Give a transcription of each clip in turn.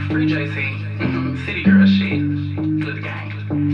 Free JC. City girl shit. Good the gang.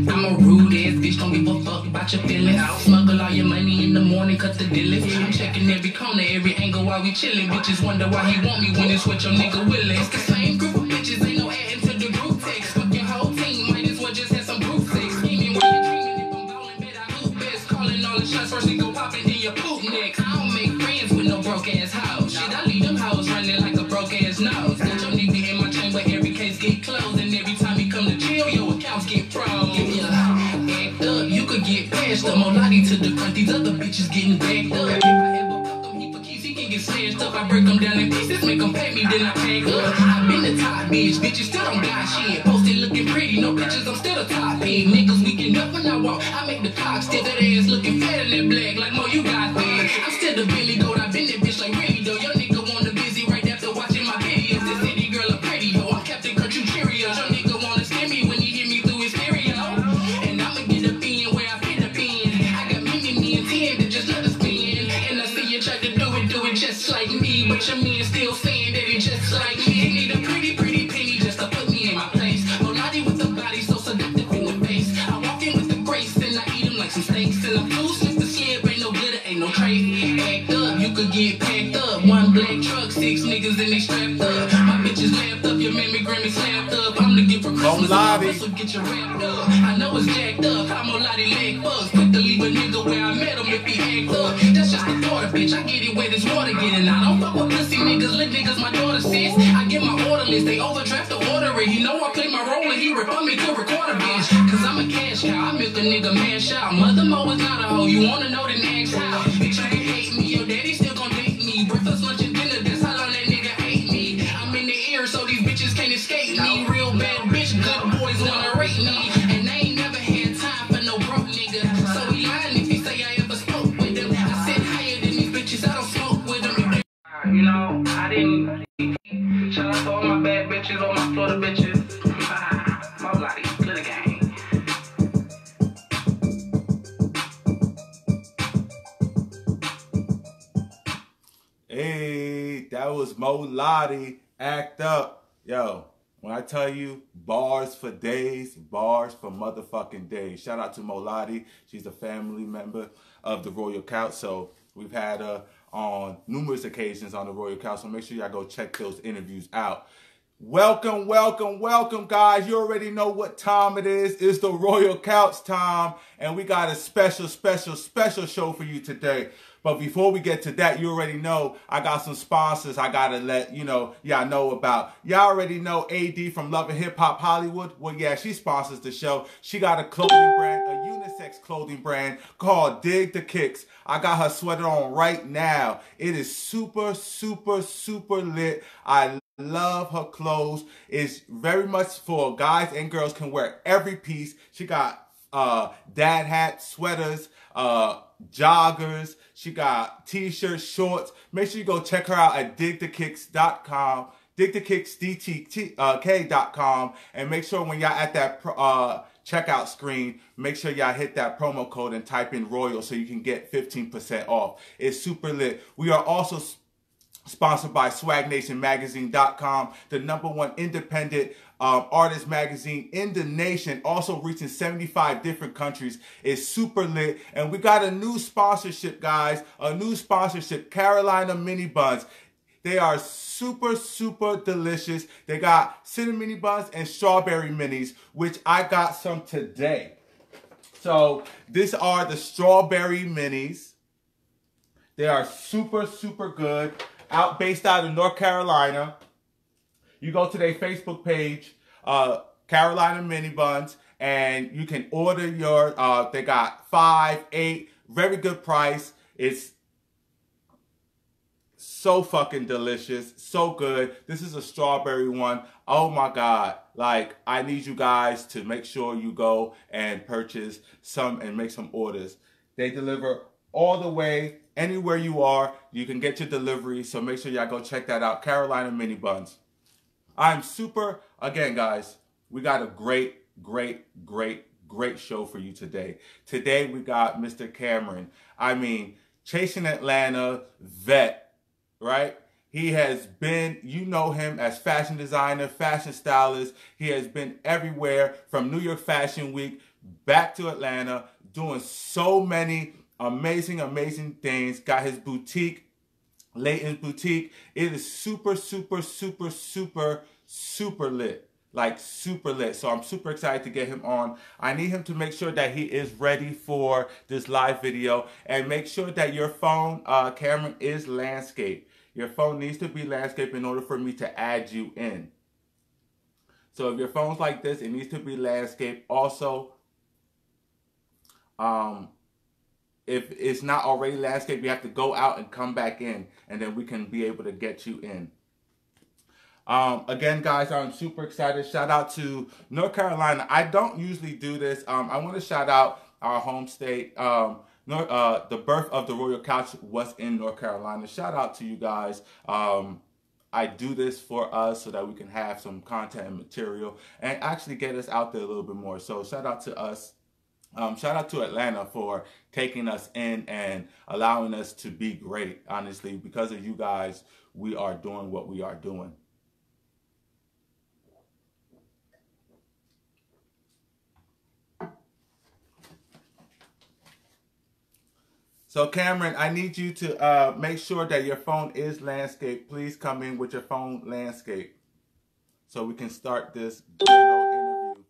I'm a rude ass bitch, don't give a fuck about your feelings. Smuggle all your money in the morning, cut the dealers. I'm checking every corner, every angle while we chillin'. Bitches wonder why he want me when it's what your nigga willin'. It's the same group of bitches, ain't no adding to the group text. Fuck your whole team, might as well just have some group sex. Scheming while you're dreaming, if I'm ballin', bet I hoop best. Calling all the shots, first we go poppin', then you poop next. I don't make friends with no broke ass hoes. Shit, I leave them hoes running like a broke ass nose. Got your nigga in my chamber, every case get closed. And every time he come to chill, your accounts get froze. Act up, you could get passed up. Molati to the front, these other bitches getting backed up. If I ever fuck him, he for keys, he can get snatched up. I break him down in pieces, make him pay me, then I pack up. I been the top bitch, bitches still don't got shit. Posted looking pretty, no pictures, I'm still a top pig. Niggas weaking up when I walk, I make the cock still that ass looking fat in that black. Like, Mo, you got big. I'm still the Billy Goat, I been that bitch like really though. Your nigga wanna busy right after watching my videos. This city girl a pretty though, I'm Captain Kurt, you Cheerios. Your nigga wanna scare me when he hear me through his stereo. And I'ma get up in where I fit up in. I got me and 10 to just let us spin. And I see you try to do it just like me. But your man still saying that he just like me. He need a pretty penny just to put me in my place. Monati with the body so seductive in the face. I walk in with the grace and I eat him like some steaks. And I'm too slick to slip, ain't no glitter, ain't no trace. Act up, you could get packed up. One black truck, 6 niggas and they strapped up. My bitches laughed up, your mammy Grammy slapped up. I'm the gift for Christmas, so get your wrapped up. I know it's jacked up, I'm a Lottie leg bugs. Quick to leave a nigga where I met him if he act up. That's just the daughter, bitch, I get it where this water getting out. I don't fuck with pussy niggas, lit niggas, my daughter says. I get my order list, they overdraft the order it. You know I play my role and he refund me to record a bitch. Cause I'm a cash cow, I milk a nigga mash out. Mother Mo is not a hoe, you wanna know then ask how. Bitch, you can hate me, your daddy still gon' date me. Breakfast, lunch, and dinner, that's how long that nigga hate me. I'm in the air, so these bitches can't escape me. Real bad bitch, good boys wanna rate me. And I ain't never had time for no broke nigga. So he lying if he say I ever spoke with him. I sit higher than these bitches, I don't smoke with them. You know, I didn't. Shout out to all my bad bitches, all my Florida bitches. Molati, glitter gang. Hey, that was Molati, Act Up. Yo, when I tell you, bars for days, bars for motherfucking days. Shout out to Molati. She's a family member of the Royal Couch, so we've had her on numerous occasions on the Royal Couch, so make sure y'all go check those interviews out. Welcome, welcome, welcome, guys. You already know what time it is. It's the Royal Couch time, and we got a special show for you today. But before we get to that, you already know I got some sponsors I gotta let y'all know about. Y'all already know AD from Love and Hip Hop Hollywood. Well, yeah, she sponsors the show. She got a clothing brand, a unisex clothing brand called Dig the Kicks. I got her sweater on right now. It is super lit. I love her clothes. It's very much for guys and girls, can wear every piece. She got dad hats, sweaters, joggers. She got t-shirts, shorts. Make sure you go check her out at digthekicks.com, digthekicks.com, and make sure when y'all at that checkout screen, make sure y'all hit that promo code and type in Royal so you can get 15% off. It's super lit. We are also sponsored by SwagNationMagazine.com, the #1 independent artist magazine in the nation, also reaching 75 different countries. It's super lit. And we got a new sponsorship, guys. A new sponsorship, Carolina Mini Buns. They are super delicious. They got cinnamon mini buns and strawberry minis, which I got some today. So these are the strawberry minis. They are super good. Based out of North Carolina. You go to their Facebook page, Carolina Mini Buns, and you can order your, they got 5, 8, very good price. It's so fucking delicious, so good. This is a strawberry one. Oh my God. Like, I need you guys to make sure you go and purchase some and make some orders. They deliver all the way, anywhere you are, you can get your delivery. So make sure y'all go check that out. Carolina Mini Buns. I'm super, again, guys, we got a great show for you today. Today we got Mr. Cameron. I mean, Chasing Atlanta vet, right? He has been, you know him as fashion designer, fashion stylist. He has been everywhere from New York Fashion Week back to Atlanta, doing so many amazing, amazing things. Got his boutique, Layton's Boutique. It is super, super, super, super, super lit. Like super lit. So I'm super excited to get him on. I need him to make sure that he is ready for this live video. And make sure that your phone, Cameron, is landscape. Your phone needs to be landscape in order for me to add you in. So if your phone's like this, it needs to be landscape. Also, if it's not already landscape, you have to go out and come back in, and then we can be able to get you in. Again, guys, I'm super excited. Shout out to North Carolina. I don't usually do this. I want to shout out our home state. The birth of the Royal Couch was in North Carolina. Shout out to you guys. I do this for us so that we can have some content and material and actually get us out there a little bit more. So shout out to us. Shout out to Atlanta for taking us in and allowing us to be great. Honestly, because of you guys, we are doing what we are doing. So Cameron, I need you to make sure that your phone is landscape. Please come in with your phone landscape so we can start this big old interview.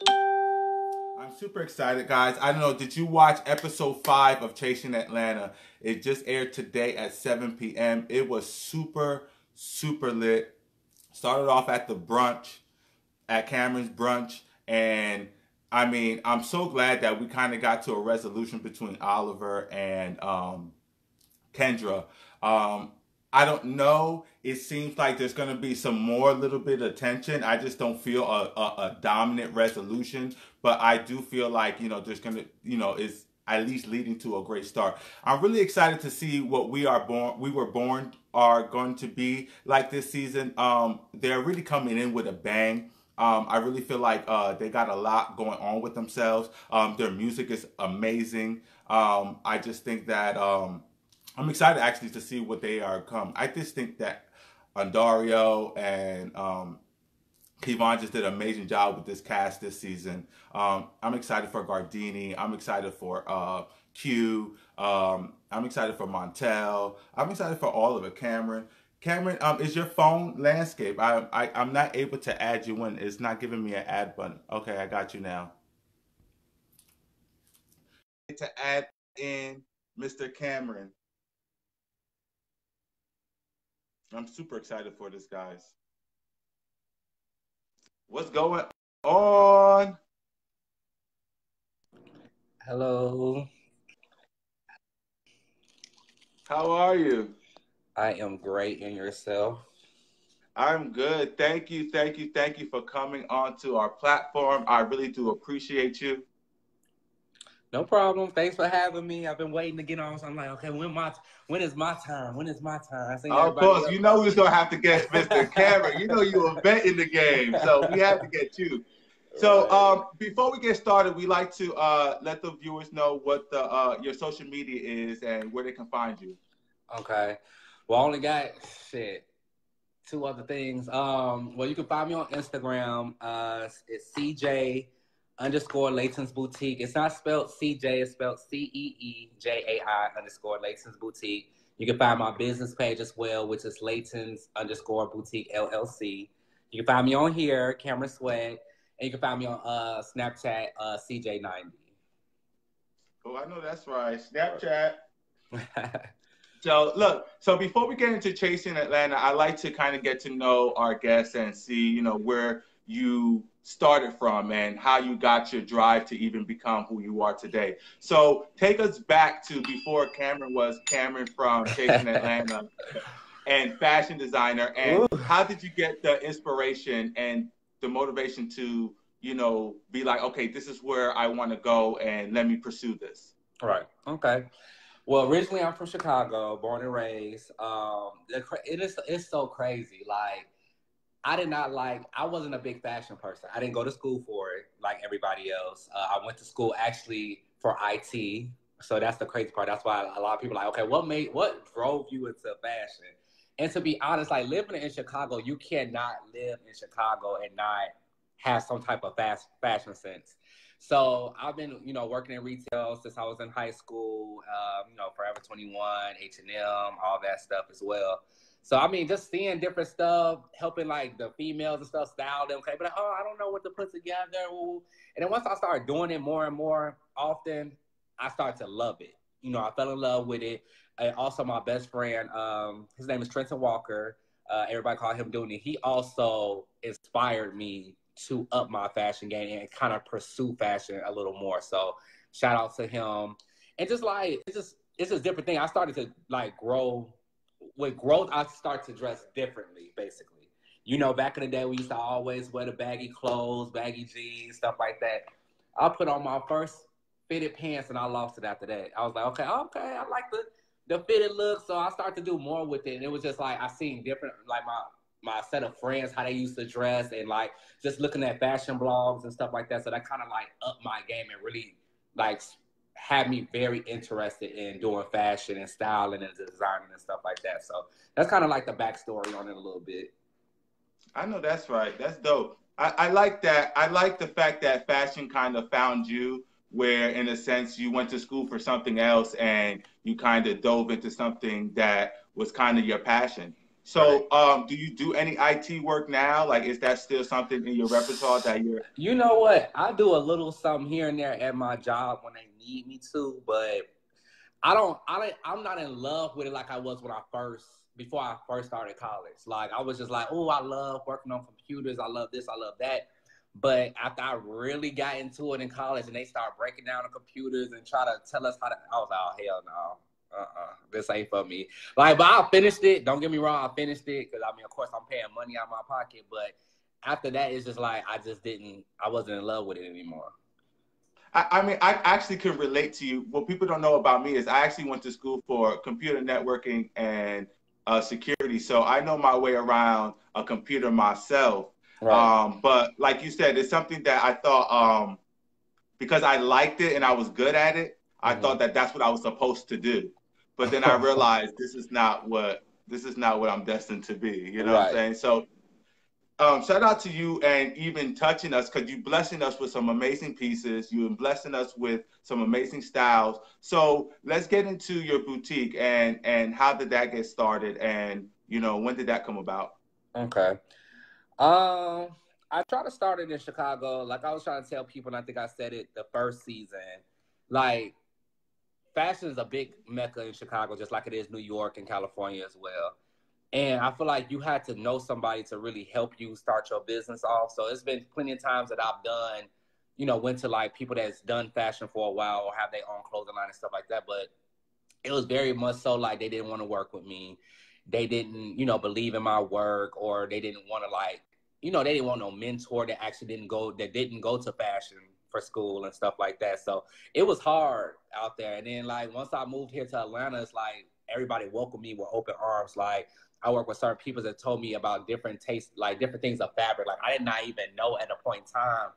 I'm super excited, guys. I don't know, did you watch episode 5 of Chasing Atlanta? It just aired today at 7 p.m. It was super, super lit. Started off at the brunch, at Cameron's brunch, and I mean, I'm so glad that we kind of got to a resolution between Oliver and Kendra. I don't know. It seems like there's going to be some more little bit of tension. I just don't feel a dominant resolution. But I do feel like, you know, there's going to, you know, it's at least leading to a great start. I'm really excited to see what we were born are going to be like this season. They're really coming in with a bang. I really feel like they got a lot going on with themselves. Their music is amazing. I just think that I'm excited actually to see what they are come. I just think that Andario and Kevon just did an amazing job with this cast this season. I'm excited for Gardini. I'm excited for Q. I'm excited for Montel. I'm excited for all of it. Cameron, is your phone landscape? I'm not able to add you in. It's not giving me an add button. Okay, I got you now. To add in Mr. Cameron. I'm super excited for this, guys. What's going on? Hello. How are you? I am great, and yourself? I'm good. Thank you for coming onto our platform. I really do appreciate you. No problem. Thanks for having me. I've been waiting to get on, so I'm like, okay, when is my time? When is my time? I seen Of course, you know we was gonna have to get Mr. Cameron. You know you a vet in the game, so we have to get you. So before we get started, we like to let the viewers know what your social media is and where they can find you. Okay. Well, I only got 2 other things. Well, you can find me on Instagram. It's CJ_Layton's Boutique. It's not spelled CJ, it's spelled CEEJAI_Layton's Boutique. You can find my business page as well, which is Layton's_Boutique LLC. You can find me on here, Cameron Sweat, and you can find me on Snapchat, CJ90. Oh, I know that's right. Snapchat. So look, so before we get into Chasing Atlanta, I like to kind of get to know our guests and see, you know, where you started from and how you got your drive to even become who you are today. So take us back to before Cameron was Cameron from Chasing Atlanta and fashion designer. And how did you get the inspiration and the motivation to, you know, be like, okay, this is where I want to go and let me pursue this? Right. Okay. Well, originally I'm from Chicago, born and raised. It's so crazy. Like, I wasn't a big fashion person. I didn't go to school for it like everybody else. I went to school actually for IT. So that's the crazy part. That's why a lot of people are like, okay, what drove you into fashion? And to be honest, like living in Chicago, you cannot live in Chicago and not have some type of fashion sense. So I've been, you know, working in retail since I was in high school, you know, Forever 21, H&M, all that stuff as well. So, I mean, just seeing different stuff, helping like the females and stuff style them. Okay, but like, oh, I don't know what to put together. Ooh. And then once I started doing it more and more often, I started to love it. You know, I fell in love with it. And also, my best friend, his name is Trenton Walker. Everybody call him Dooney. He also inspired me to up my fashion game and kind of pursue fashion a little more. So shout out to him. And just like, it's just different thing. I started to like grow. With growth, I start to dress differently, basically. You know, back in the day, we used to always wear the baggy clothes, baggy jeans, stuff like that. I put on my first fitted pants and I lost it after that. I was like, okay, I like the fitted look. So I started to do more with it. And it was just like, I seen different, like my set of friends, how they used to dress and like just looking at fashion blogs and stuff like that. So that kind of like upped my game and really like had me very interested in doing fashion and styling and designing and stuff like that. So that's kind of like the backstory on it a little bit. I know that's right. That's dope. I like that. I like the fact that fashion kind of found you, where in a sense you went to school for something else and you kind of dove into something that was kind of your passion. So, do you do any IT work now? Like, is that still something in your repertoire that you're? You know what? I do a little something here and there at my job when they need me to, but I'm not in love with it like I was before I first started college. Like, I was just like, oh, I love working on computers. I love this. I love that. But after I really got into it in college and they start breaking down the computers and try to tell us how to, I was like, oh, hell no. This ain't for me. Like, but I finished it. Don't get me wrong, I finished it because I mean, of course, I'm paying money out of my pocket. But after that, it's just like I wasn't in love with it anymore. I mean, I actually can relate to you. What people don't know about me is I actually went to school for computer networking and security, so I know my way around a computer myself. Right. But like you said, it's something that I thought because I liked it and I was good at it. I thought that that's what I was supposed to do. But then I realized this is not what I'm destined to be. You know what I'm saying? So shout out to you and even touching us, because you blessing us with some amazing pieces. You're blessing us with some amazing styles. So let's get into your boutique and how did that get started, and you know, when did that come about? Okay. I tried to start it in Chicago. Like I was trying to tell people, and I think I said it the first season. Like, fashion is a big mecca in Chicago, just like it is New York and California as well. And I feel like you had to know somebody to really help you start your business off. So it's been plenty of times that I've done, you know, went to like people that's done fashion for a while or have their own clothing line and stuff like that. But it was very much so like they didn't want to work with me. They didn't, you know, believe in my work, or they didn't want to like, you know, they didn't want no mentor that actually didn't go to fashion for school and stuff like that. So it was hard out there. And then like once I moved here to Atlanta, it's like everybody welcomed me with open arms. Like I work with certain people that told me about different tastes, like different things of fabric. Like I did not even know at a point in time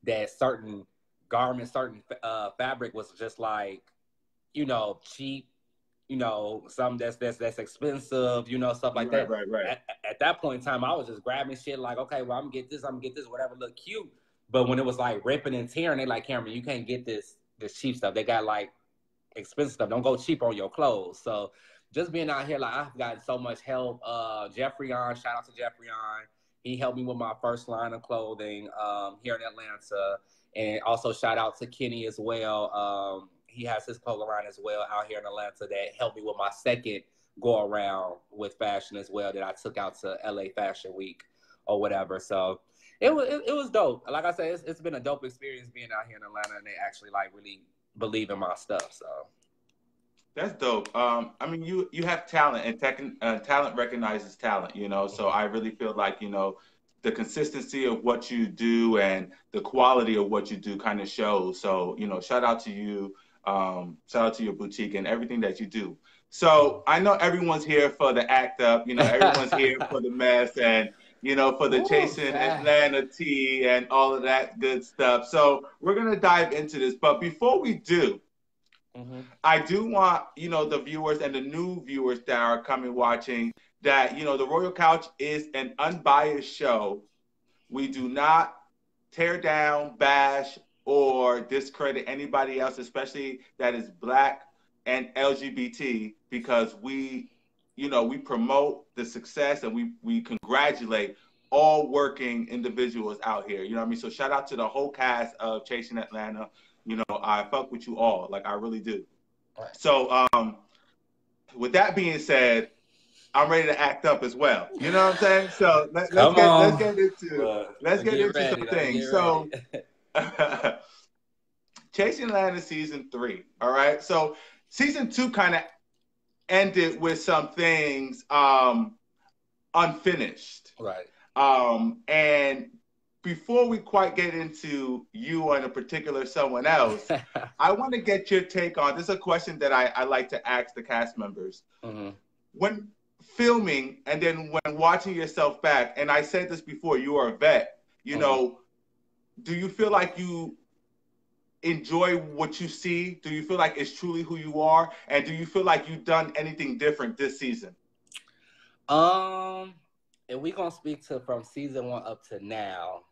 that certain garments, certain fabric was just like, you know, cheap, you know, some that's expensive, you know, stuff like that. Right. At that point in time, I was just grabbing shit like, okay, well, I'm gonna get this, whatever look cute. But when it was like ripping and tearing, they like, Cameron, you can't get this cheap stuff. They got like expensive stuff. Don't go cheap on your clothes. So just being out here, like I've gotten so much help. Jeffrey On, shout out to Jeffrey On. He helped me with my first line of clothing here in Atlanta. And also shout out to Kenny as well. He has his clothing line as well out here in Atlanta that helped me with my second go around with fashion as well that I took out to LA Fashion Week or whatever. So it was dope. Like I said, it's been a dope experience being out here in Atlanta, and they actually like really believe in my stuff. So that's dope. I mean, you have talent, and talent recognizes talent, you know. So I really feel like, you know, the consistency of what you do and the quality of what you do kind of shows. So, you know, shout out to you. Shout out to your boutique and everything that you do. So I know everyone's here for the act up, you know, everyone's here for the mess and, you know, for the chasing Atlanta tea and all of that good stuff. So we're going to dive into this. But before we do, I do want, you know, the viewers and the new viewers that are coming watching that, you know, the Royal Couch is an unbiased show. We do not tear down, bash, or discredit anybody else, especially that is Black and LGBT, because we, you know, we promote the success and we congratulate all working individuals out here. You know what I mean? So shout out to the whole cast of Chasing Atlanta. You know, I fuck with you all. Like, I really do. So with that being said, I'm ready to act up as well. You know what I'm saying? So let's get into some things. So Chasing Atlanta season 3. All right. So season 2 kind of ended with some things unfinished. Right. And before we quite get into you and a particular someone else, I want to get your take on this. Is a question that I like to ask the cast members. Mm-hmm. When filming and then when watching yourself back, and I said this before, you are a vet, you know, do you feel like you enjoy what you see? Do you feel like it's truly who you are? And do you feel like you've done anything different this season? If we gonna speak to from season 1 up to now,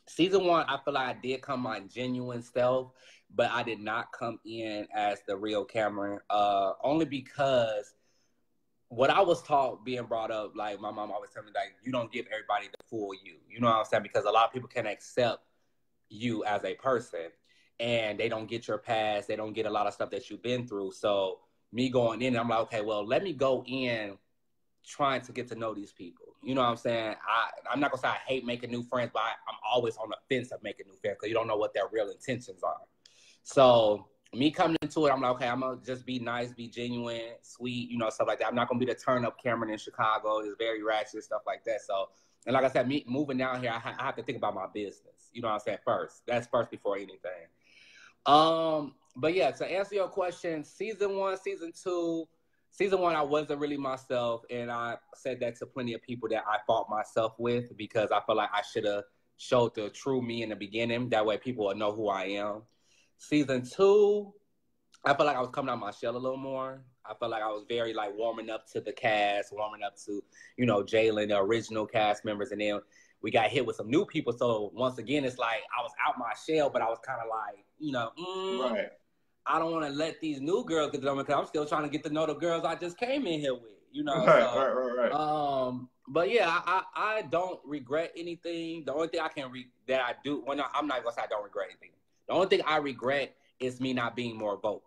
season 1, I feel like I did come my genuine self, but I did not come in as the real Cameron, only because what I was taught being brought up, like my mom always told me, like, you don't give everybody the full you. You know what I'm saying? Because a lot of people can accept you as a person and they don't get your past. They don't get a lot of stuff that you've been through. So me going in, I'm like, okay, well, let me go in trying to get to know these people. You know what I'm saying? I'm not going to say I hate making new friends, but I'm always on the fence of making new friends because you don't know what their real intentions are. So me coming into it, I'm like, okay, I'm going to just be nice, be genuine, sweet, you know, stuff like that. I'm not going to be the turn-up Cameron in Chicago. It's very ratchet, stuff like that. So, and like I said, me moving down here, I have to think about my business. You know what I'm saying? First. That's first before anything. But yeah, to answer your question, season 1, season 2, season 1, I wasn't really myself. And I said that to plenty of people that I fought myself with because I felt like I should have showed the true me in the beginning. That way people will know who I am. Season 2, I felt like I was coming out of my shell a little more. I felt like I was very like warming up to the cast, warming up to, you know, Jalen, the original cast members. And then we got hit with some new people. So once again, it's like I was out my shell, but I was kind of like, you know, right. I don't want to let these new girls get to know me because I'm still trying to get to know the girls I just came in here with, you know. Right. But yeah, I don't regret anything. The only thing that I do, well, no, I'm not going to say I don't regret anything. The only thing I regret is me not being more vocal.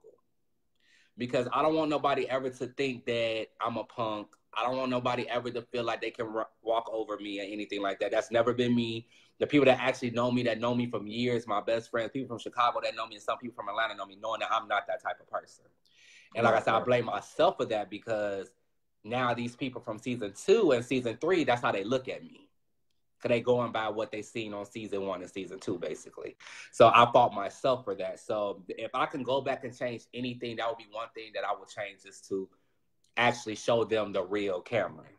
Because I don't want nobody ever to think that I'm a punk. I don't want nobody ever to feel like they can walk over me or anything like that. That's never been me. The people that actually know me, that know me from years, my best friends, people from Chicago that know me, and some people from Atlanta know me, knowing that I'm not that type of person. And like I said, I blame myself for that because now these people from season 2 and season 3, that's how they look at me. Because they going by what they seen on season 1 and season 2, basically. So I fought myself for that. So if I can go back and change anything, that would be one thing that I would change, is to actually show them the real Cameron.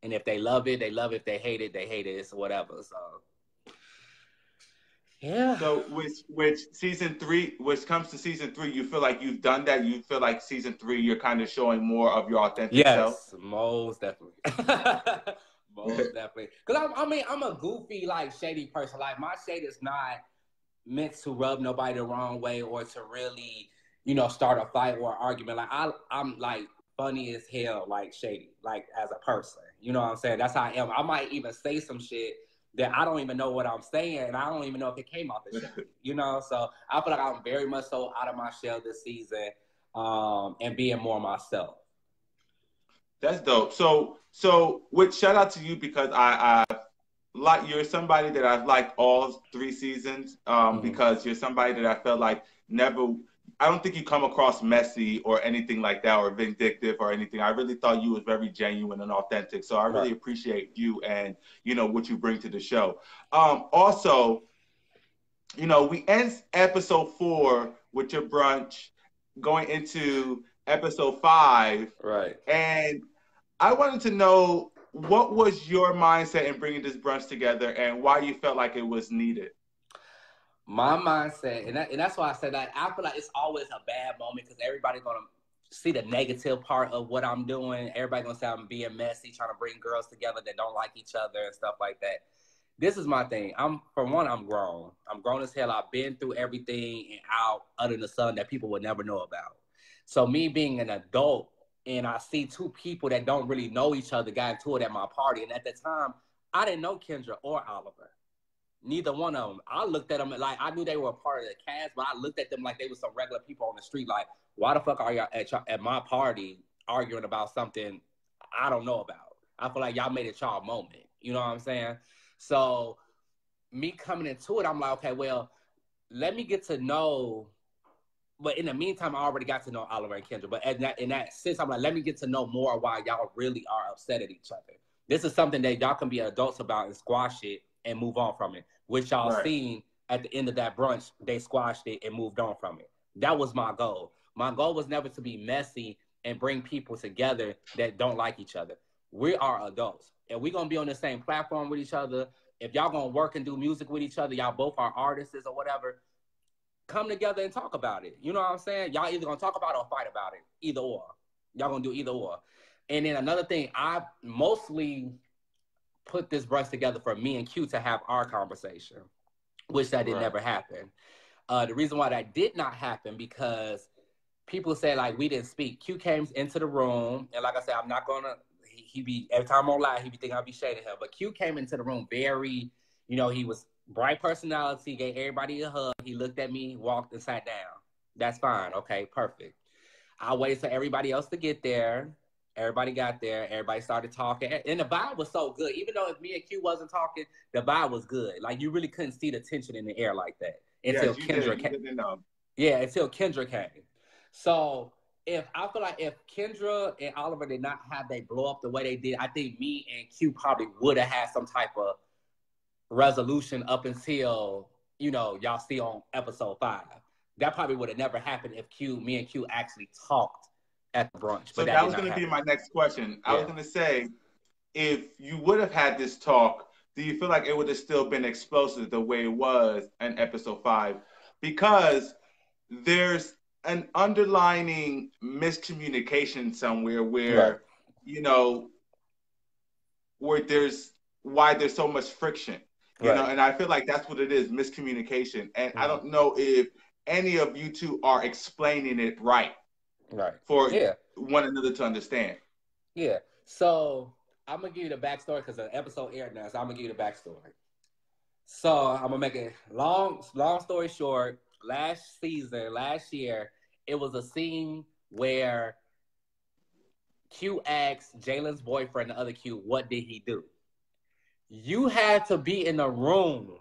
And if they love it, they love it. If they hate it, they hate it. It's whatever. So, yeah. So which season 3, which comes to season 3, you feel like you've done that? You feel like season 3, you're kind of showing more of your authentic self? Yes, most definitely. Most definitely. Because I'm a goofy, like, shady person. Like, my shade is not meant to rub nobody the wrong way or to really, you know, start a fight or an argument. Like, I'm like funny as hell, like shady, like as a person. You know what I'm saying? That's how I am. I might even say some shit that I don't even know what I'm saying, and I don't even know if it came off the show. You know? So I feel like I'm very much so out of my shell this season, and being more myself. That's dope. So with shout out to you, because I like, you're somebody that I've liked all 3 seasons, because you're somebody that I felt like I don't think you come across messy or anything like that, or vindictive or anything. I really thought you was very genuine and authentic. So I really appreciate you and, you know, what you bring to the show. Also, you know, we end episode 4 with your brunch, going into episode 5. Right. And I wanted to know, what was your mindset in bringing this brunch together and why you felt like it was needed? My mindset, and that's why I said that, I feel like it's always a bad moment because everybody's going to see the negative part of what I'm doing. Everybody gonna say I'm being messy, trying to bring girls together that don't like each other and stuff like that. This is my thing. I'm grown. I'm grown as hell. I've been through everything and out under the sun that people would never know about. So me being an adult and I see two people that don't really know each other got into it at my party. And at the time, I didn't know Kendra or Oliver. Neither one of them. I looked at them like I knew they were a part of the cast, but I looked at them like they were some regular people on the street. Like, why the fuck are y'all at my party arguing about something I don't know about? I feel like y'all made it y'all moment. You know what I'm saying? So me coming into it, I'm like, okay, well, let me get to know. But in the meantime, I already got to know Oliver and Kendra. But in that sense, I'm like, let me get to know more why y'all really are upset at each other. This is something that y'all can be adults about and squash it and move on from it, which y'all seen at the end of that brunch. They squashed it and moved on from it. That was my goal. My goal was never to be messy and bring people together that don't like each other. We are adults, and we're going to be on the same platform with each other. If y'all going to work and do music with each other, y'all both are artists or whatever, come together and talk about it. You know what I'm saying? Y'all either going to talk about it or fight about it. Either or. Y'all going to do either or. And then another thing, I mostly put this brunch together for me and Q to have our conversation, which that did never happen. The reason why that did not happen because people say like we didn't speak. Q came into the room, and like I said, I'm not gonna. He be every time I'm on live, he be thinking I'll be shading him. But Q came into the room very, he was bright personality, gave everybody a hug. He looked at me, walked and sat down. That's fine. Okay, perfect. I waited for everybody else to get there. Everybody got there. Everybody started talking. And the vibe was so good. Even though if me and Q wasn't talking, the vibe was good. Like, you really couldn't see the tension in the air like that until Kendra came. Yeah, until Kendra came. So I feel like if Kendra and Oliver did not have they blow up the way they did, I think me and Q probably would have had some type of resolution up until, y'all see on episode 5. That probably would have never happened if me and Q actually talked at the brunch. So that was going to be my next question. I was going to say, if you would have had this talk, do you feel like it would have still been explosive the way it was in episode 5? Because there's an underlining miscommunication somewhere where, where there's so much friction, you know, and I feel like that's what it is, miscommunication. And I don't know if any of you two are explaining it right for one another to understand. Yeah. So I'm going to give you the backstory because the episode aired now. So I'm going to give you the backstory. So I'm going to make it long story short. Last year, it was a scene where Q asked Jalen's boyfriend, the other Q, what did he do? You had to be in the room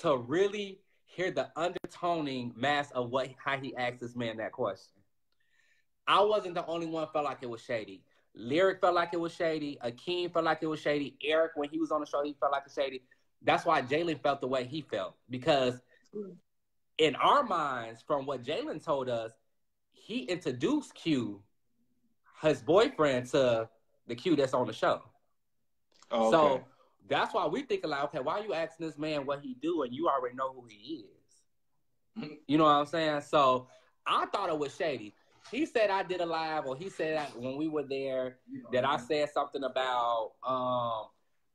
to really hear the undertoning mass of how he asked this man that question. I wasn't the only one felt like it was shady. Lyric felt like it was shady. Akeem felt like it was shady. Eric, when he was on the show, he felt like it was shady. That's why Jalen felt the way he felt. Because in our minds, from what Jalen told us, he introduced Q, his boyfriend, to the Q that's on the show. Oh, okay. So that's why we thinking like, okay, why are you asking this man what he do and you already know who he is? You know what I'm saying? So I thought it was shady. He said I did a live, or he said that when we were there that I said something about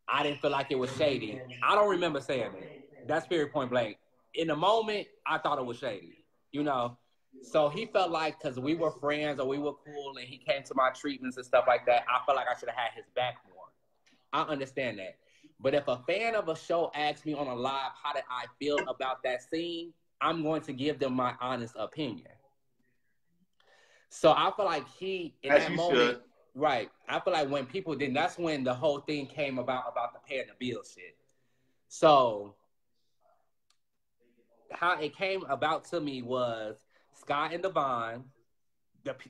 I didn't feel like it was shady. I don't remember saying that. That's very point blank. In the moment, I thought it was shady, So he felt like because we were friends or we were cool and he came to my treatments and stuff like that, I felt like I should have had his back more. I understand that. But if a fan of a show asks me on a live, how did I feel about that scene, I'm going to give them my honest opinion. So I feel like in that moment, right, I feel like when people didn't, that's when the whole thing came about the paying the bill shit. So how it came about to me was Sky and Devon,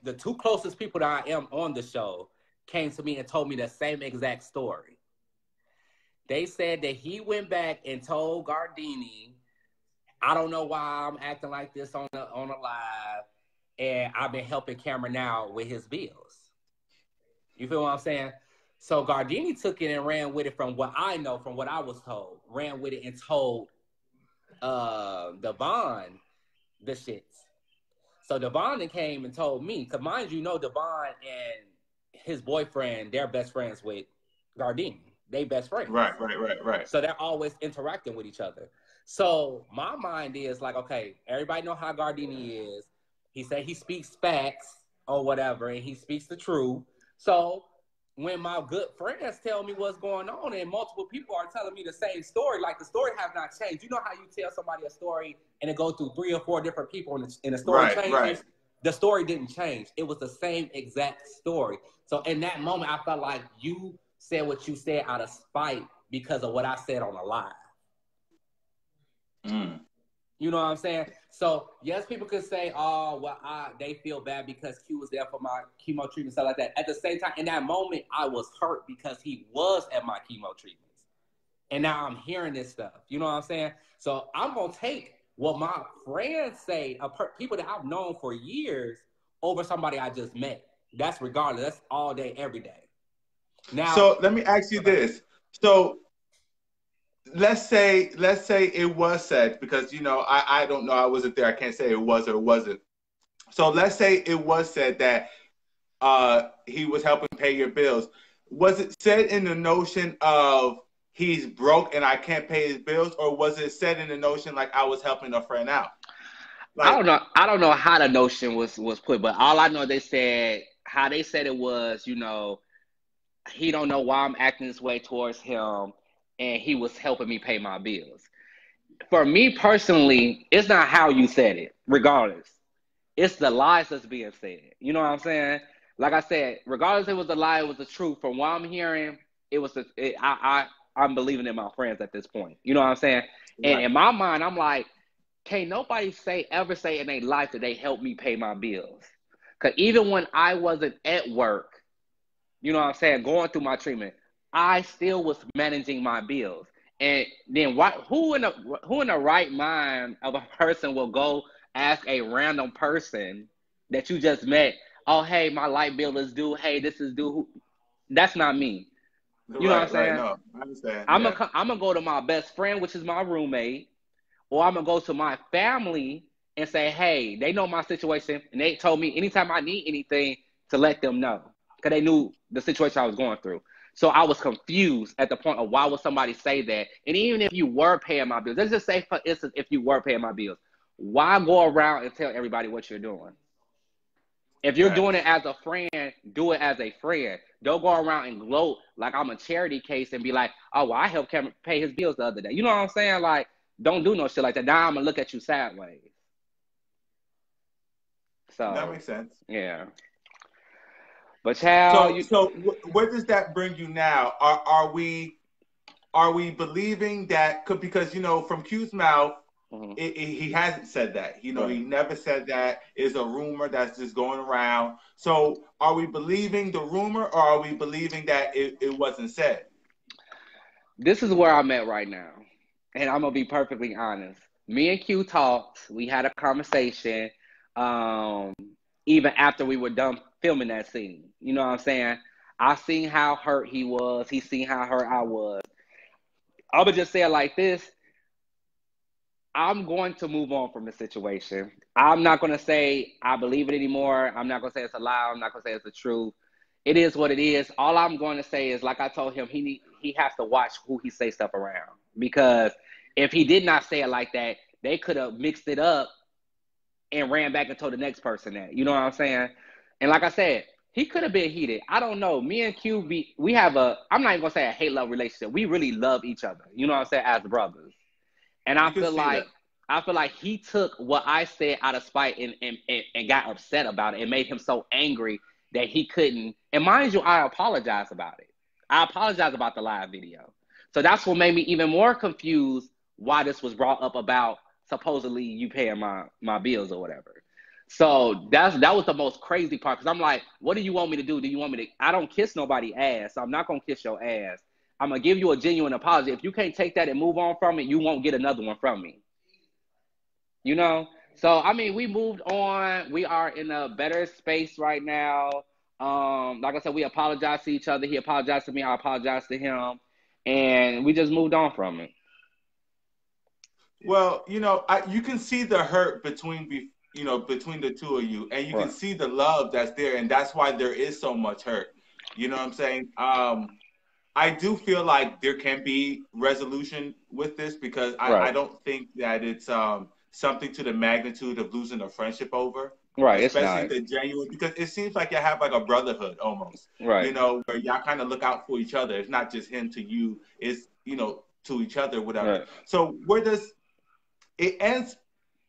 the two closest people that I am on the show, came to me and told me the same exact story. They said that he went back and told Gardini, I don't know why I'm acting like this on a live, and I've been helping Cameron now with his bills. You feel what I'm saying? So Gardini took it and ran with it from what I know, from what I was told. Ran with it and told Devon the shits. So Devon then came and told me, because mind you, Devon and his boyfriend, they're best friends with Gardini. They best friends. Right. So they're always interacting with each other. So my mind is like, okay, everybody know how Gardini is. He said he speaks facts or whatever, and he speaks the truth. So when my good friends tell me what's going on, and multiple people are telling me the same story, like the story have not changed. You know how you tell somebody a story and it goes through 3 or 4 different people and the story changes? Right. The story didn't change. It was the same exact story. So in that moment, I felt like you said what you said out of spite because of what I said on the live. You know what I'm saying? So yes, people could say, "Oh, well, they feel bad because Q was there for my chemo treatment, stuff like that." At the same time, in that moment, I was hurt because he was at my chemo treatments, and now I'm hearing this stuff. You know what I'm saying? So I'm gonna take what my friends say, people that I've known for years, over somebody I just met. That's regardless. That's all day, every day. Now, so let me ask you this. So let's say it was said, because I don't know, I wasn't there, I can't say it was or it wasn't. So let's say it was said that he was helping pay your bills. Was it said in the notion of he's broke and I can't pay his bills, or was it said in the notion like I was helping a friend out? Like, I don't know how the notion was put, but all I know, they said how they said it was, he don't know why I'm acting this way towards him, and he was helping me pay my bills. For me personally, it's not how you said it, regardless. It's the lies that's being said. You know what I'm saying? Like I said, regardless if it was a lie, it was the truth. From what I'm hearing, I'm believing in my friends at this point. You know what I'm saying? Right. And in my mind, I'm like, can't nobody ever say in their life that they helped me pay my bills. Because even when I wasn't at work, you know what I'm saying, going through my treatment, I still was managing my bills. And then who in the right mind of a person will go ask a random person that you just met, oh, hey, my light bill is due. Hey, this is due. That's not me. You know what I'm saying? Right, no, I understand. I'm gonna go to my best friend, which is my roommate, or I'm going to go to my family and say, hey, they know my situation, and they told me anytime I need anything to let them know, because they knew the situation I was going through. So I was confused at the point of why would somebody say that? And even if you were paying my bills, let's just say, for instance, if you were paying my bills, why go around and tell everybody what you're doing? If you're doing it as a friend, do it as a friend. Don't go around and gloat like I'm a charity case and be like, oh, well, I helped Cameron pay his bills the other day. You know what I'm saying? Like, don't do no shit like that. Now I'm going to look at you sideways. So that makes sense. Yeah. But child, so where does that bring you now? Are we believing that, because from Q's mouth, he hasn't said that. He never said that. It's a rumor that's just going around. So are we believing the rumor, or are we believing that it wasn't said? This is where I'm at right now. And I'm going to be perfectly honest. Me and Q talked. We had a conversation even after we were done filming that scene. You know what I'm saying? I seen how hurt he was. He seen how hurt I was. I would just say it like this. I'm going to move on from the situation. I'm not going to say I believe it anymore. I'm not going to say it's a lie. I'm not going to say it's the truth. It is what it is. All I'm going to say is, like I told him, he has to watch who he say stuff around. Because if he did not say it like that, they could have mixed it up and ran back and told the next person that. You know what I'm saying? And like I said, he could have been heated. I don't know. Me and Q, we have I'm not even going to say a hate-love relationship. We really love each other. You know what I'm saying? As brothers. And I feel like he took what I said out of spite and got upset about it and made him so angry that he couldn't. And mind you, I apologize about it. I apologize about the live video. So that's what made me even more confused why this was brought up about supposedly you paying my bills or whatever. So that was the most crazy part, because I'm like, what do you want me to do? Do you want me to? I don't kiss nobody's ass, so I'm not going to kiss your ass. I'm going to give you a genuine apology. If you can't take that and move on from it, you won't get another one from me. You know? So, I mean, we moved on. We are in a better space right now. Like I said, we apologize to each other. He apologized to me. I apologized to him. And we just moved on from it. Well, you can see the hurt between between the two of you, and you can Right. see the love that's there, and that's why there is so much hurt. You know what I'm saying? I do feel like there can be resolution with this because I Right. don't think that it's something to the magnitude of losing a friendship over, Right. It's especially not. the genuine, because it seems like you have like a brotherhood almost, Right. where y'all kind of look out for each other. It's not just him to you, it's, to each other, whatever. Right. So where does it ends?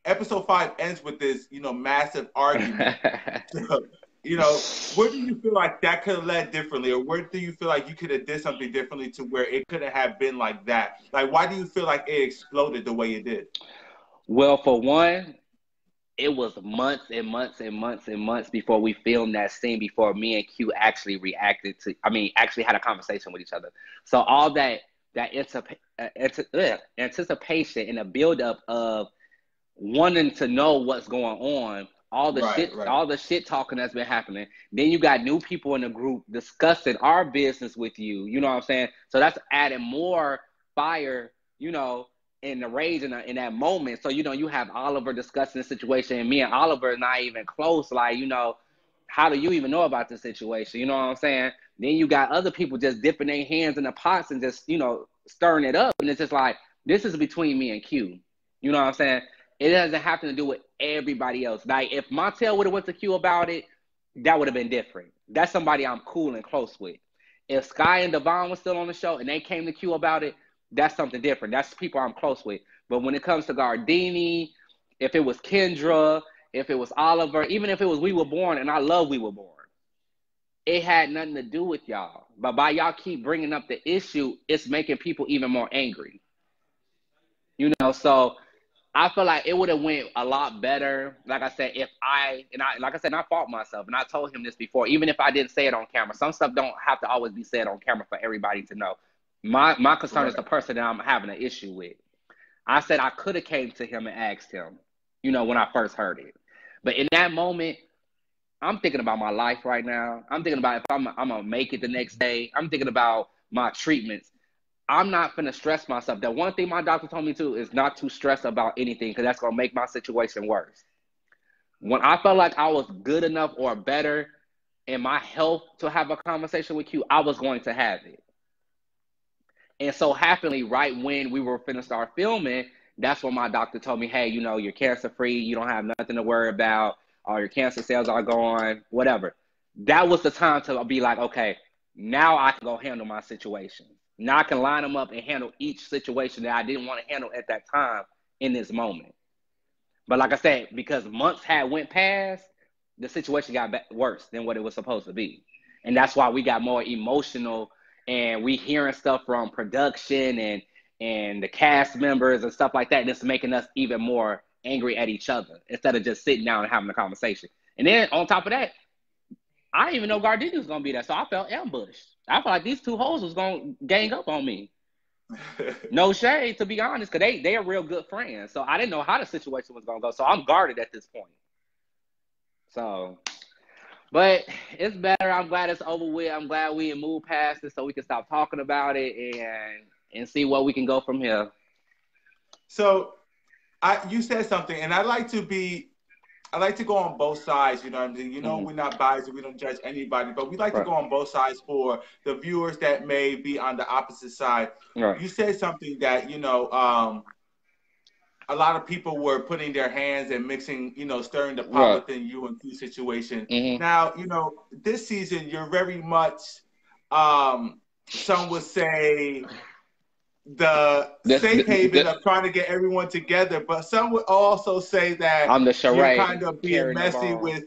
Episode 5 ends with this, massive argument. Where do you feel like that could have led differently, or where do you feel like you could have did something differently to where it couldn't have been like that? Like, why do you feel like it exploded the way it did? Well, for one, it was months and months and months and months before we filmed that scene, before me and Q actually reacted to, actually had a conversation with each other. So all that anticipation and the buildup of wanting to know what's going on, all the Right, shit, right. all the shit talking that's been happening. Then you got new people in the group discussing our business with you. You know what I'm saying? So that's adding more fire, in the rage in that moment. So, you have Oliver discussing the situation, and me and Oliver are not even close. Like, how do you even know about this situation? You know what I'm saying? Then you got other people just dipping their hands in the pots and just, stirring it up. And it's just like, this is between me and Q. You know what I'm saying? It doesn't have to do with everybody else. Like, if Montel would have went to Q about it, that would have been different. That's somebody I'm cool and close with. If Sky and Devon was still on the show and they came to Q about it, that's something different. That's people I'm close with. But when it comes to Gardini, if it was Kendra, if it was Oliver, even if it was We Were Born, and I love We Were Born, it had nothing to do with y'all. But by y'all keep bringing up the issue, it's making people even more angry. So I feel like it would have went a lot better. Like I said, I fault myself, and I told him this before, even if I didn't say it on camera. Some stuff don't have to always be said on camera for everybody to know. My concern is the person that I'm having an issue with. I said I could have came to him and asked him, when I first heard it. But in that moment, I'm thinking about my life right now. I'm thinking about if I'm going to make it the next day. I'm thinking about my treatments. I'm not going to stress myself. The one thing my doctor told me to is not to stress about anything, because that's going to make my situation worse. When I felt like I was good enough or better in my health to have a conversation with you, I was going to have it. And so happily, right when we were finna start filming, that's when my doctor told me, hey, you're cancer-free. You don't have nothing to worry about. All your cancer cells are gone, whatever. That was the time to be like, okay, now I can go handle my situation. Now I can line them up and handle each situation that I didn't want to handle at that time in this moment. But like I said, because months had went past, the situation got worse than what it was supposed to be. And that's why we got more emotional, and we hearing stuff from production and the cast members and stuff like that. And it's making us even more angry at each other instead of just sitting down and having a conversation. And then on top of that, I didn't even know Gardini was going to be there. So I felt ambushed. I felt like these two hoes was going to gang up on me. No shade, to be honest, because they are real good friends. So I didn't know how the situation was going to go. So I'm guarded at this point. So, but it's better. I'm glad it's over with. I'm glad we can move past it so we can stop talking about it and see what we can go from here. So you said something, and I like to go on both sides, you know what I mean? We're not biased, we don't judge anybody, but we like to go on both sides for the viewers that may be on the opposite side. Right. You said something that, a lot of people were putting their hands and mixing, stirring the pot within you and Q situation. Now, this season, you're very much, some would say, the safe haven of trying to get everyone together, but some would also say that I'm the charade, you're kind of being messy with,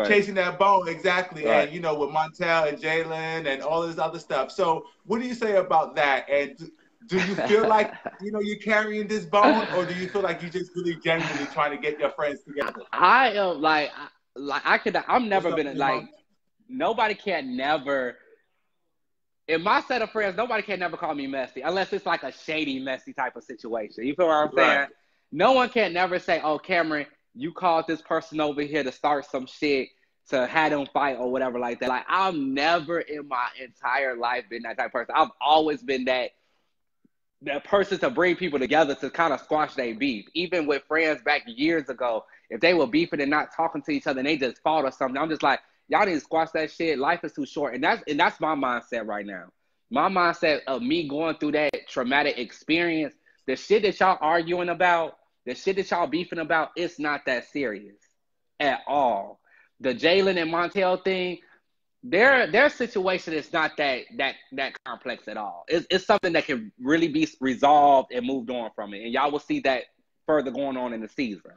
chasing that bone, exactly, and with Montel and Jalen and all this other stuff. So, what do you say about that? And do you feel like you're carrying this bone, or do you feel like you're just really genuinely trying to get your friends together? I am I'm never been like, nobody can never. In my set of friends, nobody can never call me messy unless it's like a shady, messy type of situation. You feel what I'm saying? Right. No one can never say, oh, Cameron, you called this person over here to start some shit, to have them fight or whatever like that. Like, I've never in my entire life been that type of person. I've always been that that person to bring people together to kind of squash their beef. Even with friends back years ago, if they were beefing and not talking to each other and they just fought or something, I'm just like, y'all need to squash that shit. Life is too short. And that's my mindset right now. My mindset of me going through that traumatic experience, the shit that y'all arguing about, the shit that y'all beefing about, it's not that serious at all. The Jalen and Montel thing, their situation is not that complex at all. It's something that can really be resolved and moved on from it. And y'all will see that further going on in the season.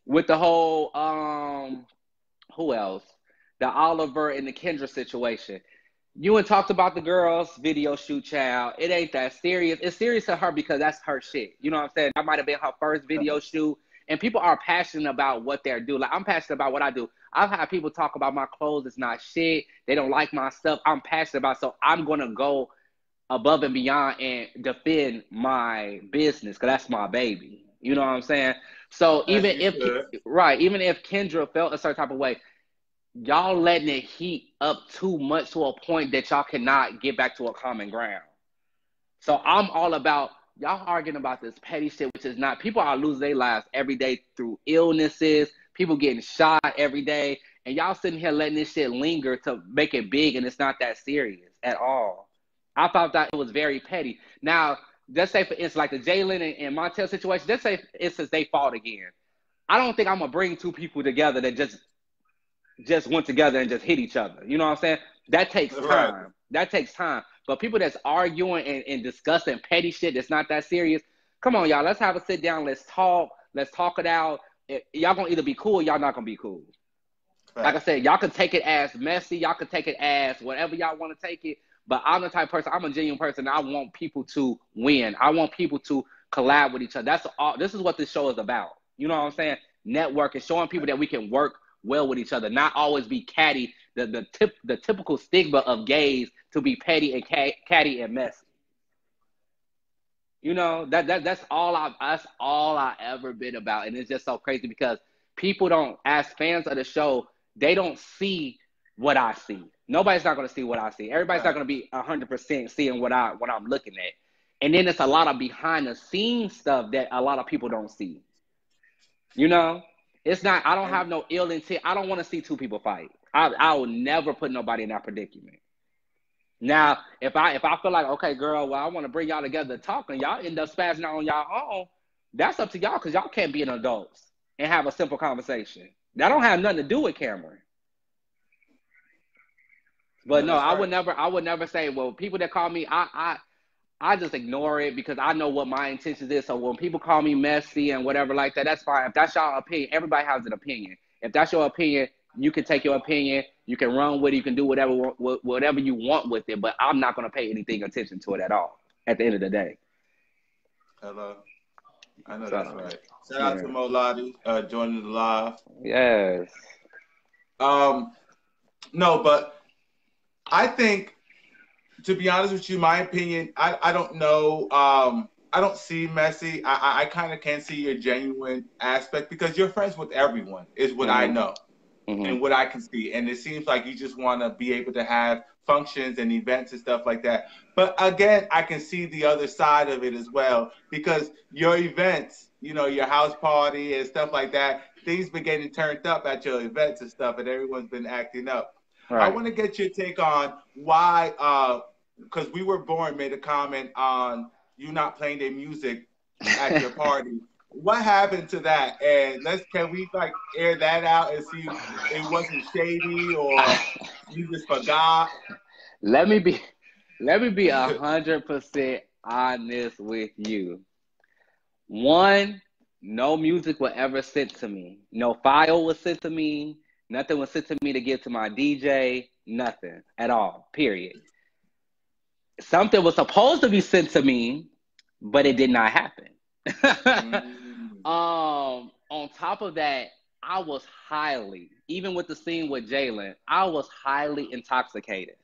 With the whole who else? The Oliver and the Kendra situation. You had talked about the girls' video shoot, child. It ain't that serious. It's serious to her because that's her shit. You know what I'm saying? That might have been her first video shoot. And people are passionate about what they're doing. Like, I'm passionate about what I do. I've had people talk about my clothes. It's not shit. They don't like my stuff. I'm passionate about it. So I'm going to go above and beyond and defend my business because that's my baby. You know what I'm saying? So even if Kendra felt a certain type of way, y'all letting it heat up too much to a point that y'all cannot get back to a common ground. So I'm all about y'all arguing about this petty shit, which is not. People are losing their lives every day through illnesses, people getting shot every day, and y'all sitting here letting this shit linger to make it big, and it's not that serious at all. I thought that it was very petty. Now, let's say for instance, like the Jalen and Montel situation, let's say for instance they fought again. I don't think I'm gonna bring two people together that just went together and just hit each other. You know what I'm saying? That takes time. Right. That takes time. But people that's arguing and discussing petty shit that's not that serious, come on, y'all. Let's have a sit down. Let's talk. Let's talk it out. Y'all going to either be cool or y'all not going to be cool. Right. Like I said, y'all can take it as messy. Y'all can take it as whatever y'all want to take it. But I'm the type of person, I'm a genuine person. I want people to win. I want people to collab with each other. That's all. This is what this show is about. You know what I'm saying? Networking, showing people that we can work well with each other, not always be catty. The typical stigma of gays to be petty and catty and messy. You know, that's all I ever been about, and it's just so crazy because people don't, as fans of the show, they don't see what I see. Nobody's not going to see what I see. Everybody's not going to be 100% seeing what I'm looking at, and then it's a lot of behind the scenes stuff that a lot of people don't see. You know. It's not, I don't have no ill intent. I don't want to see two people fight. I will never put nobody in that predicament. Now, if I feel like, okay, girl, well, I want to bring y'all together to talk and y'all end up spazzing out on y'all own, that's up to y'all because y'all can't be an adults and have a simple conversation. That don't have nothing to do with Cameron. But no, I would never say, well, people that call me, I just ignore it because I know what my intentions is. So when people call me messy and whatever like that, that's fine. If that's your opinion, everybody has an opinion. If that's your opinion, you can take your opinion. You can run with it. You can do whatever you want with it. But I'm not going to pay anything attention to it at all at the end of the day. Hello. I know that's right. Shout out to Mo Lottie joining the live. Yes. No, but I think, to be honest with you, my opinion, I don't know. I don't see messy. I kind of can see your genuine aspect because you're friends with everyone, is what I know and what I can see. And it seems like you just want to be able to have functions and events and stuff like that. But again, I can see the other side of it as well because your events, you know, your house party and stuff like that, things been getting turned up at your events and stuff, and everyone's been acting up. Right. I want to get your take on why, because We Were Born made a comment on you not playing their music at your party. What happened to that? And can we like air that out and see if it wasn't shady or you just forgot? Let me be 100% honest with you. One, no music was ever sent to me. No file was sent to me. Nothing was sent to me to give to my DJ. Nothing at all, period. Something was supposed to be sent to me, but it did not happen. On top of that, I was even with the scene with Jalen, I was highly intoxicated.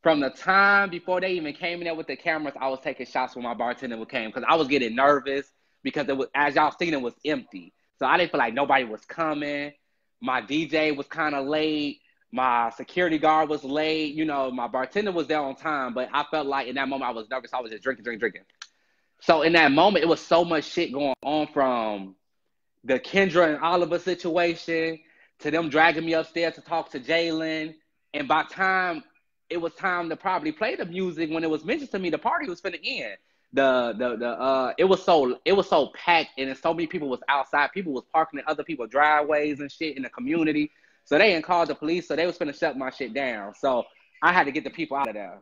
From the time before they even came in there with the cameras, I was taking shots when my bartender came because I was getting nervous because it was, as y'all seen, it was empty. So I didn't feel like nobody was coming. My DJ was kind of late. My security guard was late. You know, my bartender was there on time, but I felt like in that moment I was nervous. I was just drinking. So in that moment, it was so much shit going on, from the Kendra and Oliver situation to them dragging me upstairs to talk to Jalen. And by time it was time to probably play the music, when it was mentioned to me the party was finna end. It was so packed, and so many people was outside. People was parking in other people's driveways and shit in the community. So they didn't call the police, so they was finna shut my shit down. So I had to get the people out of there.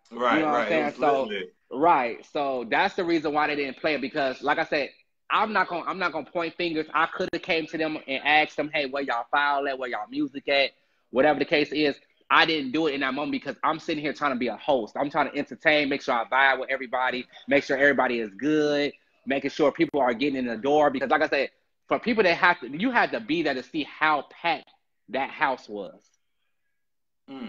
Right, you know what right. I'm saying? Right. So that's the reason why they didn't play it, because like I said, I'm not gonna point fingers. I could have came to them and asked them, hey, where y'all file at, where y'all music at, whatever the case is. I didn't do it in that moment because I'm sitting here trying to be a host. I'm trying to entertain, make sure I vibe with everybody, make sure everybody is good, making sure people are getting in the door. Because like I said, for people that you had to be there to see how packed that house was.